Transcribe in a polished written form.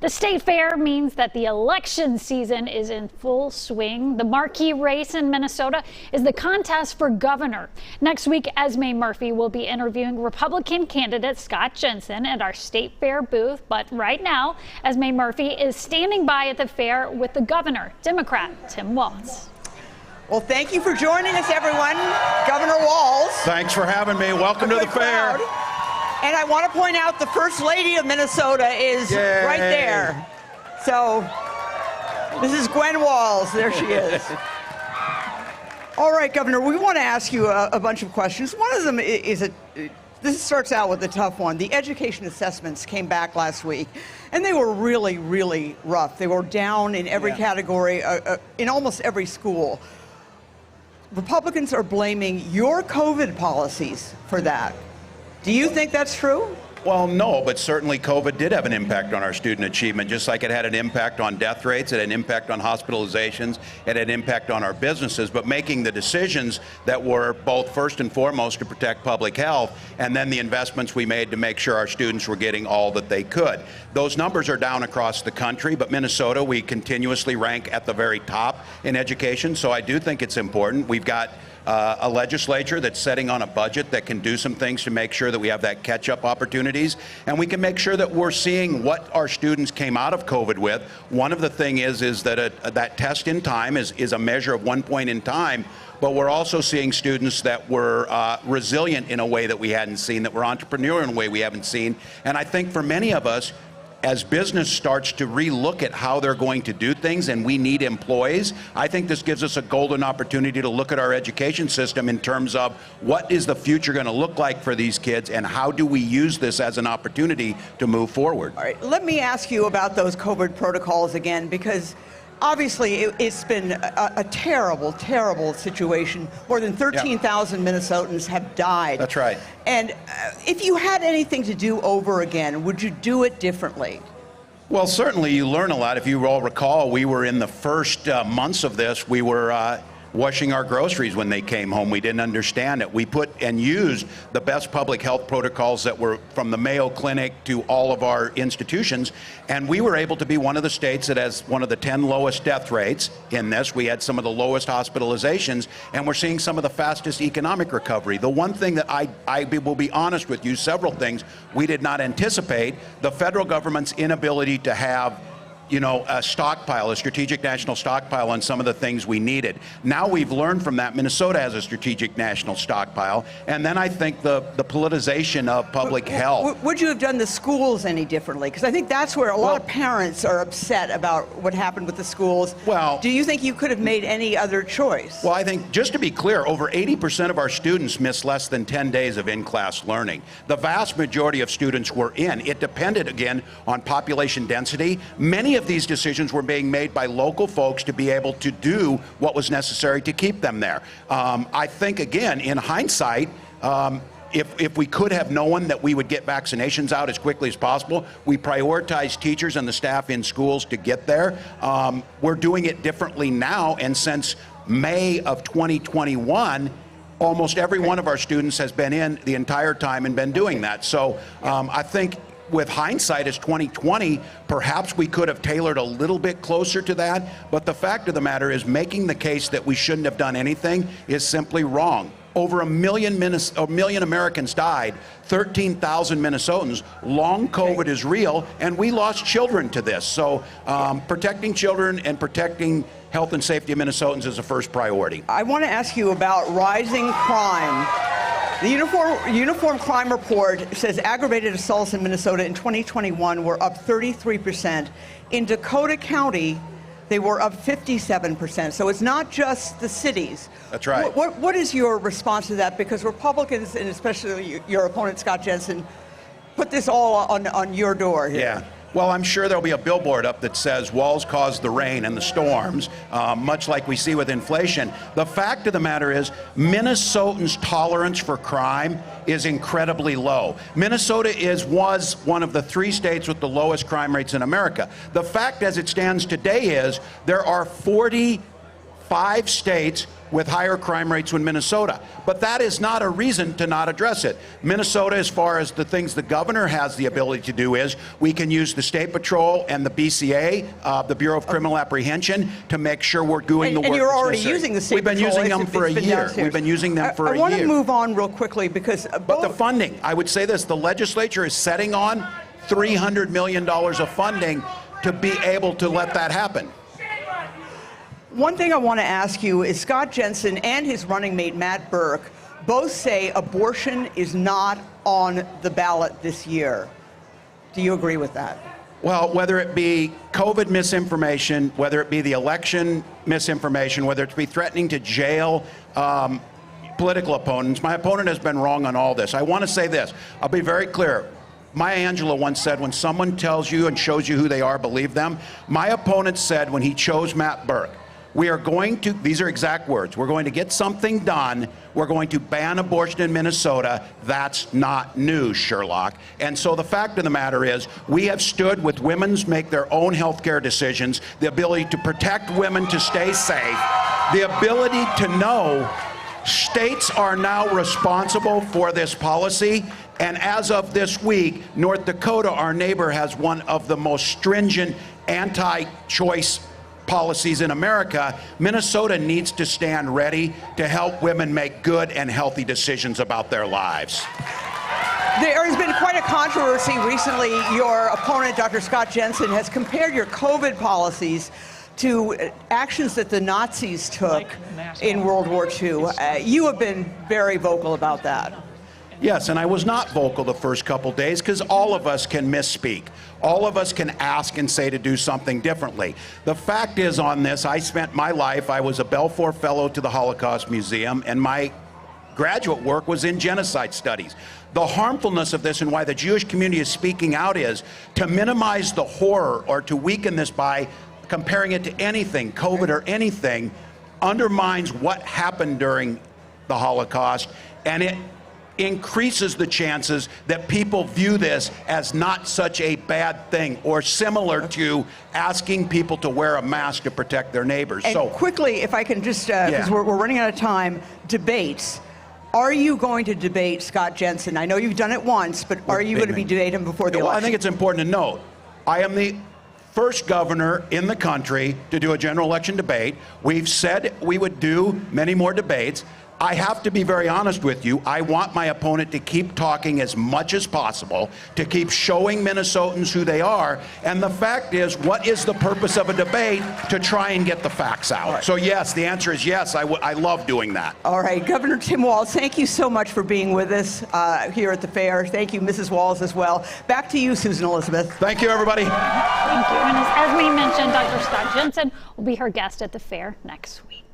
The state fair means that the election season is in full swing. The marquee race in Minnesota is the contest for governor. Next week, Esme Murphy will be interviewing Republican candidate Scott Jensen at our state fair booth. But right now, Esme Murphy is standing by at the fair with the governor, Democrat Tim Walz. Well, thank you for joining us, everyone. Governor Walz. Thanks for having me. Welcome to the fair. And I want to point out the First Lady of Minnesota is right there. So this is Gwen Walz. There she is. All right, Governor, we want to ask you a bunch of questions. One of them is this starts out with a tough one. The education assessments came back last week, and they were really, really rough. They were down in every category, in almost every school. Republicans are blaming your COVID policies for that. Do you think that's true? Well, no, but certainly COVID did have an impact on our student achievement, just like it had an impact on death rates, it had an impact on hospitalizations, it had an impact on our businesses. But making the decisions that were both first and foremost to protect public health, and then the investments we made to make sure our students were getting all that they could. Those numbers are down across the country, but Minnesota, we continuously rank at the very top in education, so I do think it's important. We've got a legislature that's setting on a budget that can do some things to make sure that we have that catch-up opportunities, and we can make sure that we're seeing what our students came out of COVID with. One of the things is that that test in time is a measure of 1 point in time, but we're also seeing students that were resilient in a way that we hadn't seen, that were entrepreneurial in a way we haven't seen. And I think for many of us, as business starts to relook at how they're going to do things and we need employees, I think this gives us a golden opportunity to look at our education system in terms of what is the future going to look like for these kids and how do we use this as an opportunity to move forward. All right, let me ask you about those COVID protocols again, because obviously it's been a terrible, terrible situation. More than 13,000 Minnesotans have died. That's right. And if you had anything to do over again, would you do it differently? Well, certainly you learn a lot. If you all recall, we were in the first months of this, we were washing our groceries when they came home. We didn't understand it. We put and used the best public health protocols that were from the Mayo Clinic to all of our institutions, and we were able to be one of the states that has one of the 10 lowest death rates in this. We had some of the lowest hospitalizations, and we're seeing some of the fastest economic recovery. The one thing that I will be honest with you, several things we did not anticipate: the federal government's inability to have a stockpile, a strategic national stockpile on some of the things we needed. Now we've learned from that. Minnesota has a strategic national stockpile. And then I think the politicization of public health. Would you have done the schools any differently? Because I think that's where a lot of parents are upset about what happened with the schools. Well, do you think you could have made any other choice? Well, I think, just to be clear, over 80% of our students missed less than 10 days of in-class learning. The vast majority of students were in. It depended, again, on population density. Many of these decisions were being made by local folks to be able to do what was necessary to keep them there. I think, again, in hindsight, if we could have known that we would get vaccinations out as quickly as possible, we prioritized teachers and the staff in schools to get there. We're doing it differently now, and since May of 2021, almost every one of our students has been in the entire time and been doing that. So I think, with hindsight as 2020, perhaps we could have tailored a little bit closer to that, but the fact of the matter is making the case that we shouldn't have done anything is simply wrong. Over a million Americans died, 13,000 Minnesotans. Long COVID is real, and we lost children to this. So protecting children and protecting health and safety of Minnesotans is a first priority. I want to ask you about rising crime. The Uniform Crime Report says aggravated assaults in Minnesota in 2021 were up 33%. In Dakota County, they were up 57%. So it's not just the cities. That's right. What is your response to that? Because Republicans, and especially your opponent, Scott Jensen, put this all on your door here. Yeah. Well, I'm sure there'll be a billboard up that says Walz caused the rain and the storms, much like we see with inflation. The fact of the matter is, Minnesotans' tolerance for crime is incredibly low. Minnesota was one of the 3 states with the lowest crime rates in America. The fact as it stands today is there are 45 states with higher crime rates in Minnesota. But that is not a reason to not address it. Minnesota, as far as the things the governor has the ability to do, is we can use the State Patrol and the BCA, the Bureau of Criminal Apprehension, to make sure we're doing the work. And you're already necessary. using the State We've been Patrol. using them for a year. We've been using them for a year. I want to move on real quickly because but the funding, I would say this, the legislature is setting on $300 million of funding to be able to let that happen. One thing I want to ask you is Scott Jensen and his running mate Matt Burke both say abortion is not on the ballot this year. Do you agree with that? Well, whether it be COVID misinformation, whether it be the election misinformation, whether it be threatening to jail political opponents, my opponent has been wrong on all this. I want to say this. I'll be very clear. Maya Angelou once said, when someone tells you and shows you who they are, believe them. My opponent said when he chose Matt Burke, we are going to, these are exact words, we're going to get something done. We're going to ban abortion in Minnesota. That's not news, Sherlock. And so the fact of the matter is, we have stood with women's make their own health care decisions, the ability to protect women to stay safe, the ability to know states are now responsible for this policy. And as of this week, North Dakota, our neighbor, has one of the most stringent anti-choice policies in America. Minnesota needs to stand ready to help women make good and healthy decisions about their lives. There has been quite a controversy recently. Your opponent, Dr. Scott Jensen, has compared your COVID policies to actions that the Nazis took in World War II. You have been very vocal about that. Yes, and I was not vocal the first couple days because all of us can misspeak. All of us can ask and say to do something differently. The fact is on this, I spent my life, I was a Balfour Fellow to the Holocaust Museum, and my graduate work was in genocide studies. The harmfulness of this and why the Jewish community is speaking out is to minimize the horror or to weaken this by comparing it to anything, COVID or anything, undermines what happened during the Holocaust, and it increases the chances that people view this as not such a bad thing, or similar to asking people to wear a mask to protect their neighbors. And so quickly, if I can just, because we're running out of time, debates. Are you going to debate Scott Jensen? I know you've done it once, but are you going to be debating him before the election? Well, I think it's important to note, I am the first governor in the country to do a general election debate. We've said we would do many more debates. I have to be very honest with you. I want my opponent to keep talking as much as possible, to keep showing Minnesotans who they are. And the fact is, what is the purpose of a debate? To try and get the facts out. Right. So yes, the answer is yes. I love doing that. All right, Governor Tim Walz, thank you so much for being with us here at the fair. Thank you, Mrs. Walz, as well. Back to you, Susan Elizabeth. Thank you, everybody. Thank you. And as we mentioned, Dr. Scott Jensen will be her guest at the fair next week.